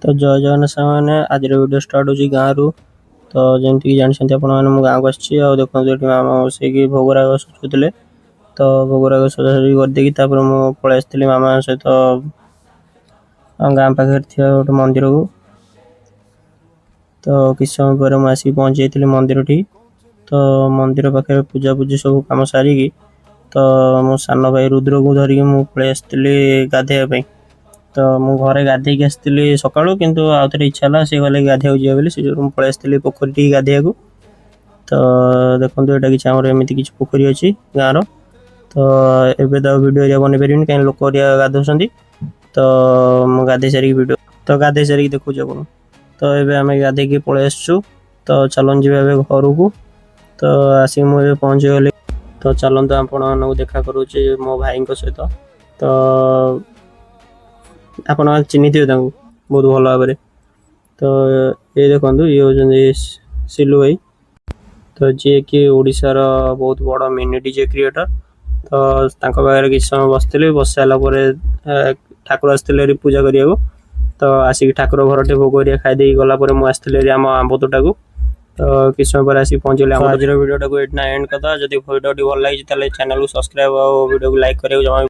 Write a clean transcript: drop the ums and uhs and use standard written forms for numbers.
तो जय जगन्नाथ सामने आज वीडियो स्टार्ट हो गाँव रु तो जमीक जानते आपने गाँव को आसी देखो मामा बसैक भोगराग सजाते तो भोगराग सजासजी करदे मुझे पलि आसती मामा सहित गाँ पाखे थी गोटे मंदिर को तो किछ समय पर मुझे पहुँची जाइली मंदिर टी तो मंदिर पाखे पूजा पूजी सब कम सारिकी तो मो सान भाई रुद्र को धरिकी मुझे पलि आसती गाधेवाई तो मु घरे गाधे आसती सका किंतु आउ थे इच्छा है सी गले गाधे जी से जो पलि आसती पोखरी टी गाधे को तो देखो यहाँ किसी एमती किसी पोखरी अच्छी गाँव तो एवं तो वीडियो बन पारे कहीं लोक गाधुंट तो मुझे गाधे सारिक वीडियो तो गाधे सारिक देखुच आप तो ये आम गाधे पलि आसचु तो चलन जी घर को तो आसिक मुझे पहुँची गली तो चलते आपको देखा करुचे मो भाई सहित तो आप चिन्ह थे बहुत भल भाव तो ये देखो ये हूँ सिलू भाई तो जी कि ओडिशार बहुत बड़ मिनी डीजे क्रिएटर तो पाखे किसी समय बसती बस सारापर ठाकुर आसते पूजा करने को तो आसिक ठाकुर घर टे भोग खाई गलापर मुझे आम आंब तोटा को तो किस समय पर आसिक पहुँचे आज वीडियो को एंड करदा जब वीडियो भल लगी चैनल को सब्सक्राइब और वीडियो को लाइक करें जमा